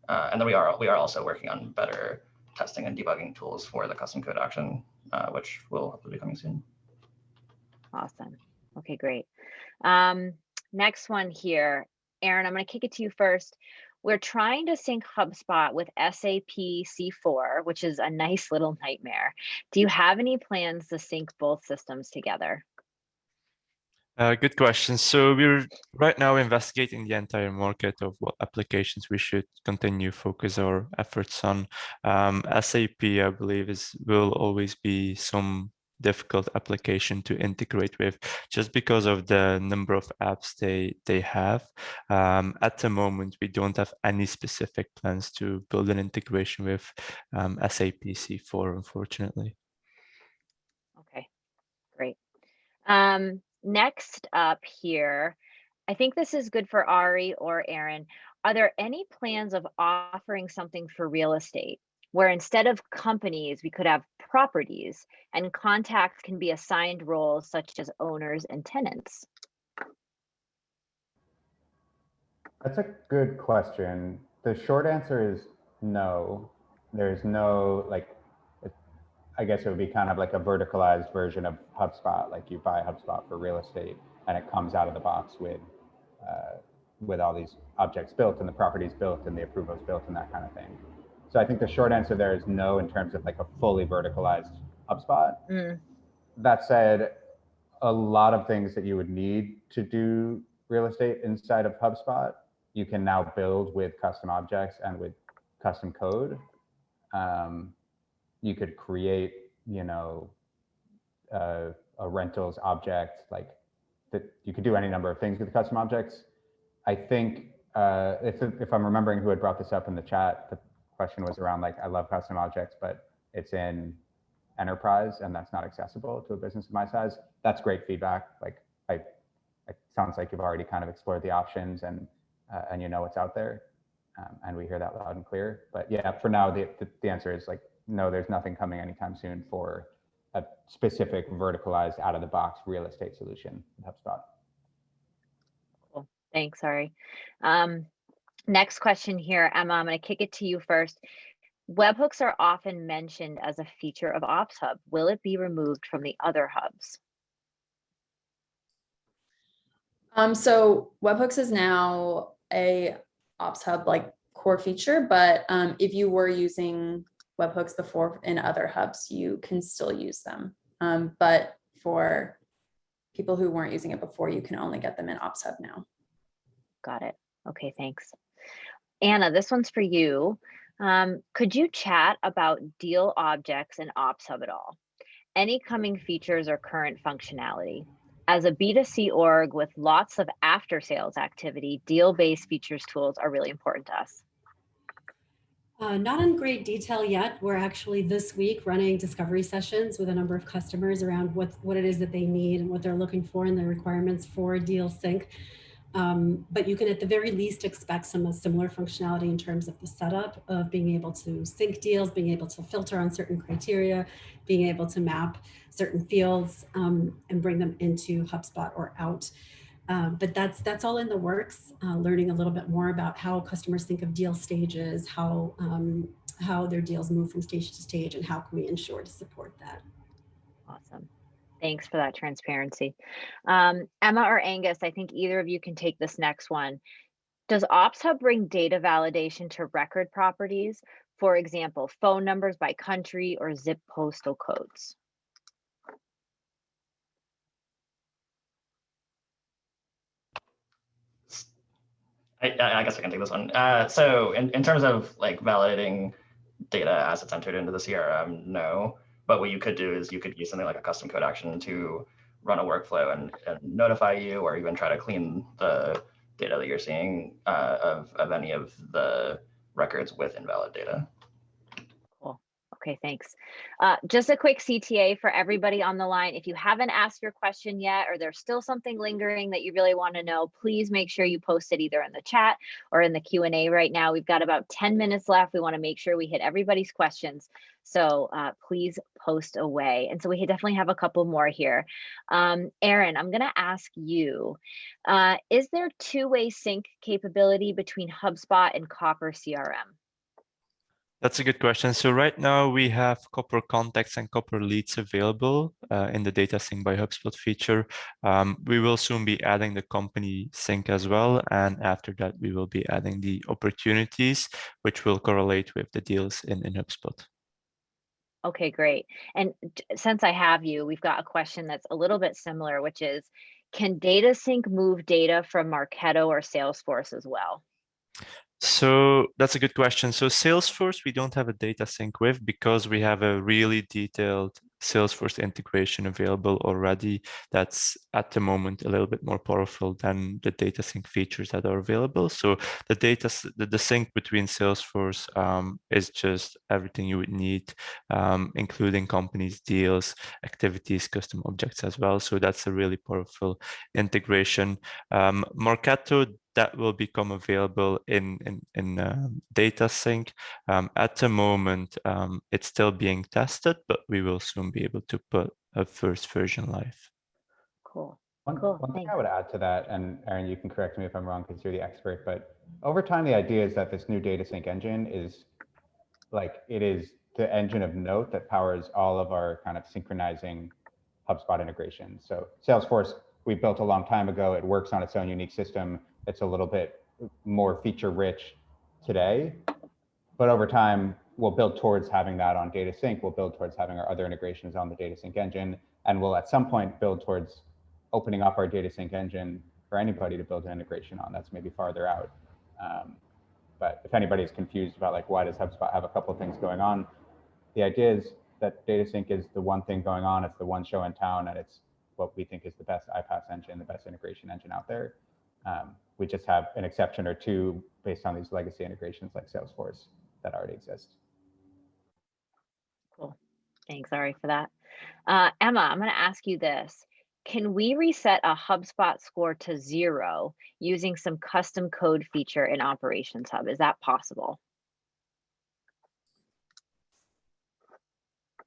And then we are also working on better testing and debugging tools for the custom code action, which will hopefully be coming soon. Awesome. Okay, great. Next one here. Aaron, I'm going to kick it to you first. We're trying to sync HubSpot with SAP C4, which is a nice little nightmare. Do you have any plans to sync both systems together? Good question. So we're right now investigating the entire market of what applications we should continue focus our efforts on. SAP, I believe, will always be some difficult application to integrate with, just because of the number of apps they have. At the moment, we don't have any specific plans to build an integration with SAP C4, unfortunately. Okay, great. Next up here, I think this is good for Ari or Aaron. Are there any plans of offering something for real estate, where instead of companies, we could have properties and contacts can be assigned roles such as owners and tenants? That's a good question. The short answer is no. There's no, like, I guess it would be kind of like a verticalized version of HubSpot. Like you buy HubSpot for real estate and it comes out of the box with all these objects built and the properties built and the approvals built and that kind of thing. So I think the short answer there is no in terms of like a fully verticalized HubSpot. That said, a lot of things that you would need to do real estate inside of HubSpot, you can now build with custom objects and with custom code. You could create, a rentals object, like that. You could do any number of things with custom objects. I think if I'm remembering who had brought this up in the chat, the question was around like, I love custom objects, but it's in enterprise and that's not accessible to a business of my size. That's great feedback. Like, it sounds like you've already kind of explored the options and you know what's out there, and we hear that loud and clear. But yeah, for now, the answer is like, no, there's nothing coming anytime soon for a specific verticalized out of the box real estate solution with HubSpot. Cool. Thanks, Ari. Next question here, Emma, I'm going to kick it to you first. Webhooks are often mentioned as a feature of Ops Hub. Will it be removed from the other hubs? So webhooks is now a Ops Hub like core feature, but if you were using webhooks before in other hubs, you can still use them. But for people who weren't using it before, you can only get them in Ops Hub now. Got it. Okay, thanks. Anna, this one's for you. Could you chat about deal objects in Ops Hub at all? Any coming features or current functionality? As a B2C org with lots of after sales activity, deal-based features tools are really important to us. Not in great detail yet. We're actually this week running discovery sessions with a number of customers around what it is that they need and what they're looking for and the requirements for deal sync. But you can at the very least expect some similar functionality in terms of the setup of being able to sync deals, being able to filter on certain criteria, being able to map certain fields and bring them into HubSpot or out. But that's all in the works, learning a little bit more about how customers think of deal stages, how their deals move from stage to stage, and how can we ensure to support that. Awesome. Thanks for that transparency. Emma or Angus, I think either of you can take this next one. Does Ops Hub bring data validation to record properties? For example, phone numbers by country or zip postal codes? I guess I can take this one. So in terms of like validating data as it's entered into the CRM, no. But what you could do is you could use something like a custom code action to run a workflow and notify you, or even try to clean the data that you're seeing of any of the records with invalid data. Cool. Okay, thanks. Just a quick CTA for everybody on the line. If you haven't asked your question yet, or there's still something lingering that you really want to know, please make sure you post it either in the chat or in the Q&A right now. We've got about 10 minutes left. We want to make sure we hit everybody's questions. So please post away. And so we definitely have a couple more here. Aaron, I'm going to ask you, is there two-way sync capability between HubSpot and Copper CRM? That's a good question. So right now we have Copper contacts and Copper leads available in the Data Sync by HubSpot feature. We will soon be adding the company sync as well. And after that, we will be adding the opportunities, which will correlate with the deals in HubSpot. Okay, great. And since I have you, we've got a question that's a little bit similar, which is, can Data Sync move data from Marketo or Salesforce as well? So that's a good question. So Salesforce, we don't have a data sync with because we have a really detailed Salesforce integration available already. That's at the moment a little bit more powerful than the data sync features that are available. So the sync between Salesforce is just everything you would need, including companies, deals, activities, custom objects as well. So that's a really powerful integration. Marketo, that will become available in data sync. At the moment, it's still being tested, but we will soon be able to put a first version live. Cool. One thing I would add to that, and Aaron, you can correct me if I'm wrong because you're the expert, but over time, the idea is that this new data sync engine is like, it is the engine of note that powers all of our kind of synchronizing HubSpot integrations. So Salesforce, we built a long time ago. It works on its own unique system. It's a little bit more feature rich today, but over time we'll build towards having that on Data Sync. We'll build towards having our other integrations on the Data Sync engine, and we'll at some point build towards opening up our Data Sync engine for anybody to build an integration on. That's maybe farther out. But if anybody's confused about like, why does HubSpot have a couple of things going on? The idea is that Data Sync is the one thing going on. It's the one show in town, and it's what we think is the best iPaaS engine, the best integration engine out there. We just have an exception or two based on these legacy integrations like Salesforce that already exist. Cool. Thanks, Ari, for that. Emma, I'm going to ask you this. Can we reset a HubSpot score to 0 using some custom code feature in Operations Hub? Is that possible?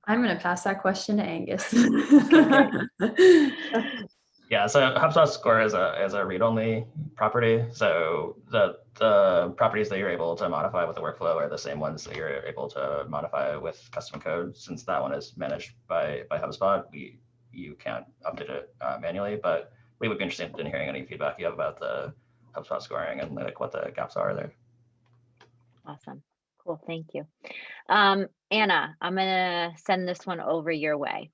I'm going to pass that question to Angus. Yeah, so HubSpot score is a read-only property. So the properties that you're able to modify with the workflow are the same ones that you're able to modify with custom code. Since that one is managed by HubSpot, you can't update it manually, but we would be interested in hearing any feedback you have about the HubSpot scoring and like what the gaps are there. Awesome. Cool. Thank you. Anna, I'm going to send this one over your way.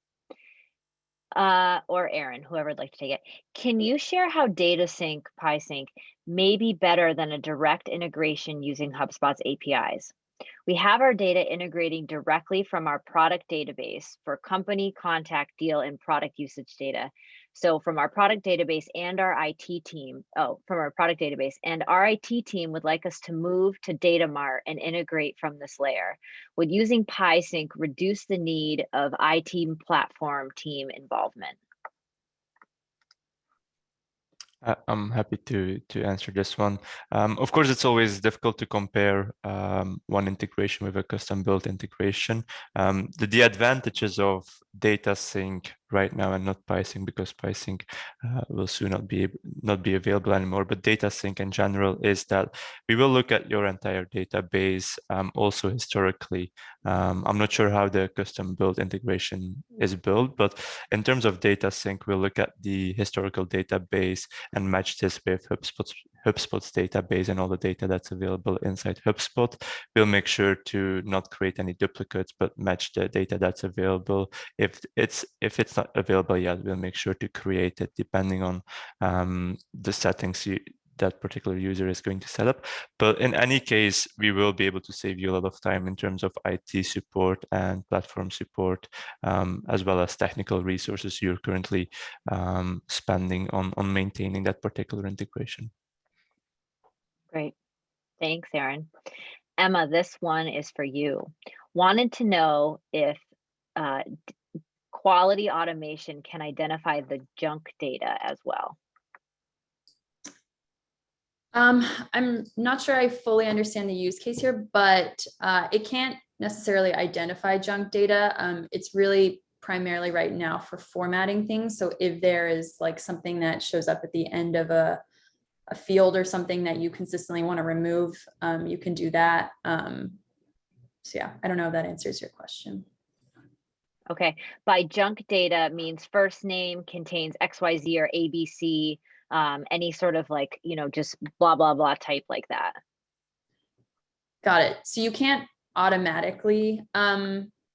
Or Aaron, whoever would like to take it. Can you share how Data Sync, PySync may be better than a direct integration using HubSpot's APIs? We have our data integrating directly from our product database for company, contact, deal, and product usage data. So from our product database and our IT team, from our product database, and our IT team would like us to move to Data Mart and integrate from this layer. Would using PySync reduce the need of IT platform team involvement? I'm happy to answer this one. Of course, it's always difficult to compare one integration with a custom built integration. The advantages of Data Sync right now and not PySync, because PySync will soon not be available anymore, but Data Sync in general is that we will look at your entire database, also historically. I'm not sure how the custom built integration is built, but in terms of Data Sync, we'll look at the historical database and match this with HubSpot's database and all the data that's available inside HubSpot. We'll make sure to not create any duplicates, but match the data that's available. If it's not available yet, we'll make sure to create it depending on the settings that particular user is going to set up. But in any case, we will be able to save you a lot of time in terms of IT support and platform support, as well as technical resources you're currently spending on maintaining that particular integration. Great. Thanks, Aaron. Emma, this one is for you. Wanted to know if quality automation can identify the junk data as well. I'm not sure I fully understand the use case here, but it can't necessarily identify junk data. It's really primarily right now for formatting things. So if there is like something that shows up at the end of a field or something that you consistently want to remove, you can do that. So yeah, I don't know if that answers your question. Okay, by junk data means first name contains XYZ or ABC, any sort of like, you know, just blah, blah, blah type like that. Got it. So you can't automatically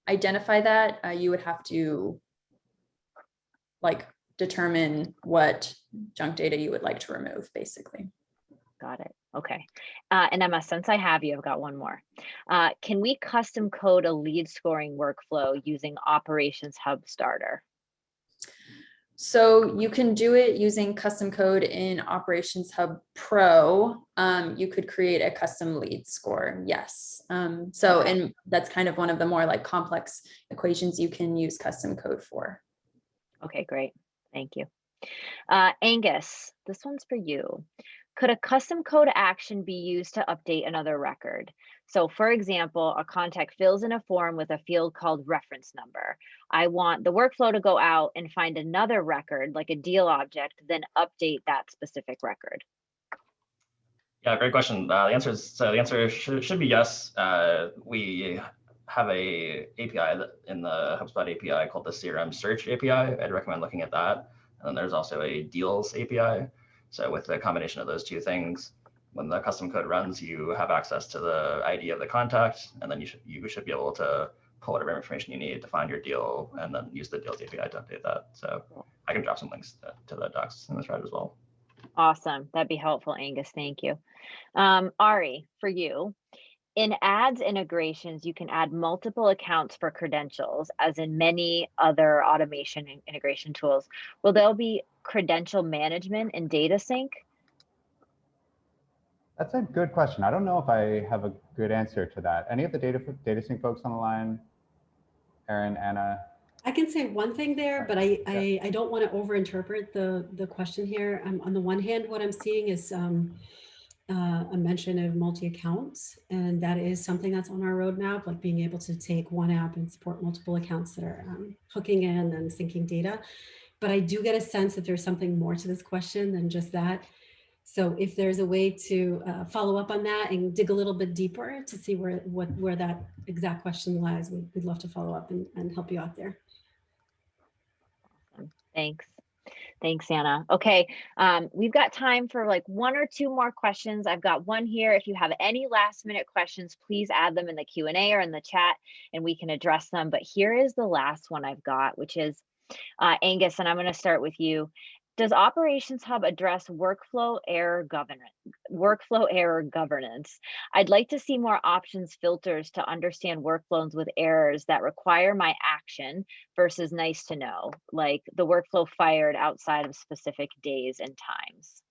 identify that. You would have to like determine what junk data you would like to remove, basically. Got it. Okay. And Emma, since I have you, I've got one more. Can we custom code a lead scoring workflow using Operations Hub Starter? So you can do it using custom code in Operations Hub Pro. You could create a custom lead score. Yes. And that's kind of one of the more like complex equations you can use custom code for. Okay, great. Thank you. Angus, this one's for you. Could a custom code action be used to update another record? So for example, a contact fills in a form with a field called reference number. I want the workflow to go out and find another record, like a deal object, then update that specific record. Yeah, great question. The answer should be yes. We have a API in the HubSpot API called the CRM Search API. I'd recommend looking at that. And then there's also a Deals API. So with the combination of those two things, when the custom code runs, you have access to the ID of the contact, and then you should be able to pull whatever information you need to find your deal, and then use the Deals API to update that. So I can drop some links to the docs in the thread as well. Awesome. That'd be helpful, Angus. Thank you. Ari, for you. In ads integrations, you can add multiple accounts for credentials, as in many other automation and integration tools. Will there be credential management and data sync? That's a good question. I don't know if I have a good answer to that. Any of the data sync folks on the line? Aaron, Anna? I can say one thing there, but I don't want to overinterpret the question here. On the one hand, what I'm seeing is a mention of multi-accounts, and that is something that's on our roadmap, like being able to take one app and support multiple accounts that are hooking in and syncing data. But I do get a sense that there's something more to this question than just that. So if there's a way to follow up on that and dig a little bit deeper to see where that exact question lies, we'd love to follow up and help you out there. Thanks. Thanks, Anna. Okay, we've got time for like one or two more questions. I've got one here. If you have any last minute questions, please add them in the Q&A or in the chat and we can address them. But here is the last one I've got, which is Angus, and I'm going to start with you. Does Operations Hub address workflow error governance? I'd like to see more options filters to understand workflows with errors that require my action versus nice to know, like the workflow fired outside of specific days and times.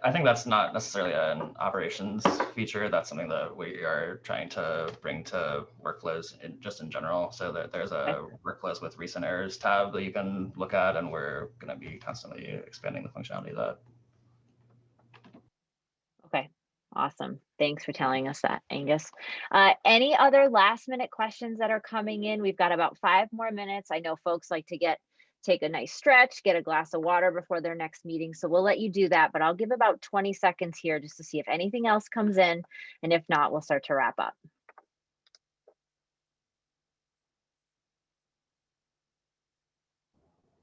I think that's not necessarily an operations feature. That's something that we are trying to bring to workflows just in general. So that there's a workflows with recent errors tab that you can look at, and we're going to be constantly expanding the functionality of that. Okay, awesome. Thanks for telling us that, Angus. Any other last minute questions that are coming in? We've got about 5 more minutes. I know folks like to take a nice stretch, get a glass of water before their next meeting. So we'll let you do that, but I'll give about 20 seconds here just to see if anything else comes in. And if not, we'll start to wrap up.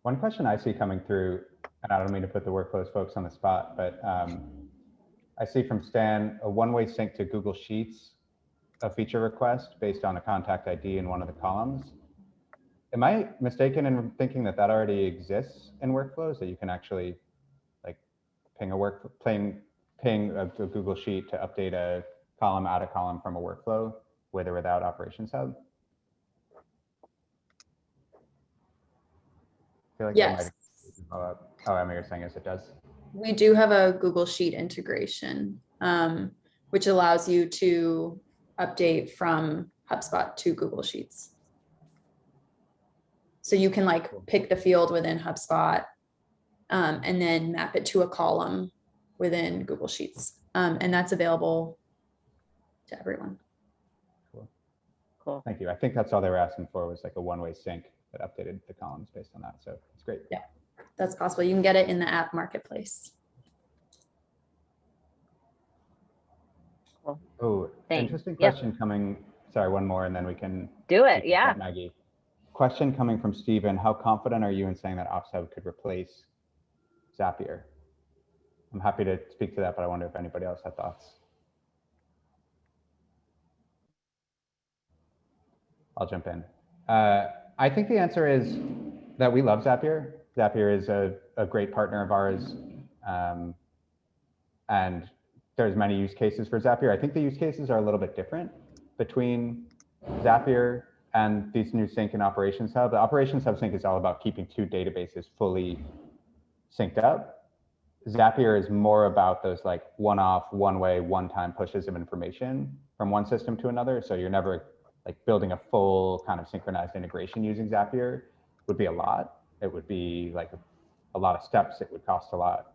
One question I see coming through, and I don't mean to put the workflows folks on the spot, but I see from Stan a one-way sync to Google Sheets, a feature request based on a contact ID in one of the columns. Am I mistaken in thinking that that already exists in workflows, that you can actually ping a Google Sheet to update a column, add a column from a workflow with or without Operations Hub? I feel like that Yes. might follow up. Oh, Emma, you're saying yes, it does. We do have a Google Sheet integration, which allows you to update from HubSpot to Google Sheets. So you can like pick the field within HubSpot and then map it to a column within Google Sheets. And that's available to everyone. Cool. Thank you. I think that's all they were asking for, was like a one-way sync that updated the columns based on that. So it's great. Yeah, that's possible. You can get it in the app marketplace. Cool. Oh, Thanks. interesting Yep. question coming. Sorry, one more and then we can Do it. Yeah. Maggie. Question coming from Steven. How confident are you in saying that Opsai could replace Zapier? I'm happy to speak to that, but I wonder if anybody else had thoughts. I'll jump in. I think the answer is that we love Zapier. Zapier is a great partner of ours. And there's many use cases for Zapier. I think the use cases are a little bit different between Zapier and these new Sync and Operations Hub. The Operations Hub Sync is all about keeping two databases fully synced up. Zapier is more about those like one-off, one-way, one-time pushes of information from one system to another. So you're never like building a full kind of synchronized integration using Zapier would be a lot. It would be like a lot of steps. It would cost a lot.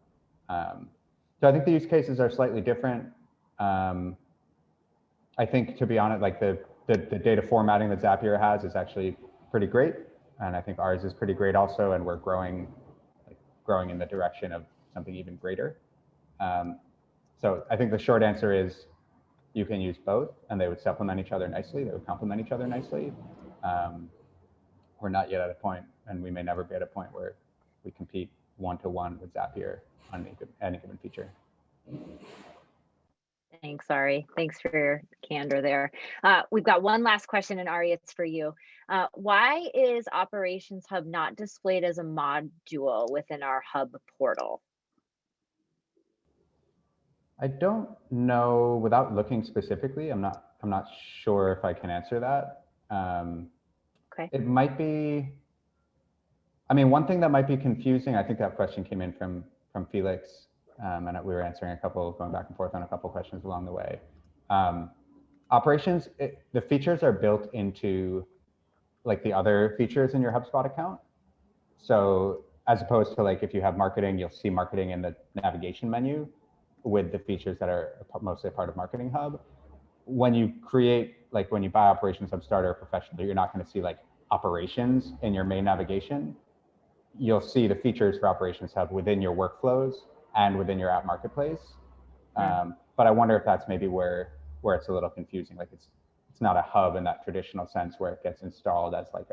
So I think the use cases are slightly different. I think, to be honest, like the data formatting that Zapier has is actually pretty great. And I think ours is pretty great also. And we're growing in the direction of something even greater. So I think the short answer is you can use both and they would supplement each other nicely. They would complement each other nicely. We're not yet at a point, and we may never be at a point where we compete one-to-one with Zapier on any given feature. Thanks, Ari. Thanks for your candor there. We've got one last question, and Ari, it's for you. Why is Operations Hub not displayed as a module within our Hub portal? I don't know, without looking specifically, I'm not sure if I can answer that. Okay. It might be, I mean, one thing that might be confusing, I think that question came in from Felix, and we were answering going back and forth on a couple questions along the way. Operations, the features are built into like the other features in your HubSpot account. So as opposed to like, if you have marketing, you'll see marketing in the navigation menu with the features that are mostly a part of Marketing Hub. When you buy Operations Hub Starter or Professional, you're not going to see like operations in your main navigation. You'll see the features for Operations Hub within your workflows and within your app marketplace. But I wonder if that's maybe where it's a little confusing. Like it's not a hub in that traditional sense where it gets installed as like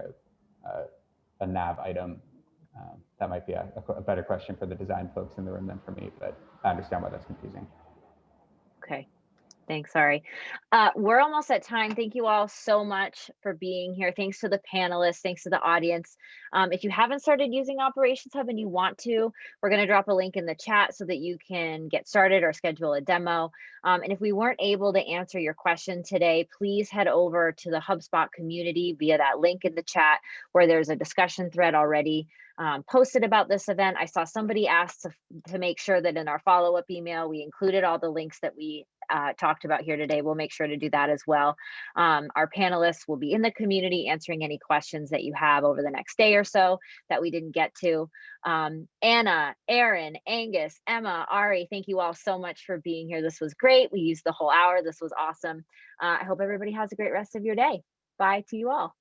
a nav item. That might be a better question for the design folks in the room than for me, but I understand why that's confusing. Okay. Thanks, Ari. We're almost at time. Thank you all so much for being here. Thanks to the panelists. Thanks to the audience. If you haven't started using Operations Hub and you want to, we're going to drop a link in the chat so that you can get started or schedule a demo. And if we weren't able to answer your question today, please head over to the HubSpot community via that link in the chat where there's a discussion thread already posted about this event. I saw somebody asked to make sure that in our follow-up email, we included all the links that we talked about here today. We'll make sure to do that as well. Our panelists will be in the community answering any questions that you have over the next day or so that we didn't get to. Anna, Aaron, Angus, Emma, Ari, thank you all so much for being here. This was great. We used the whole hour. This was awesome. I hope everybody has a great rest of your day. Bye to you all.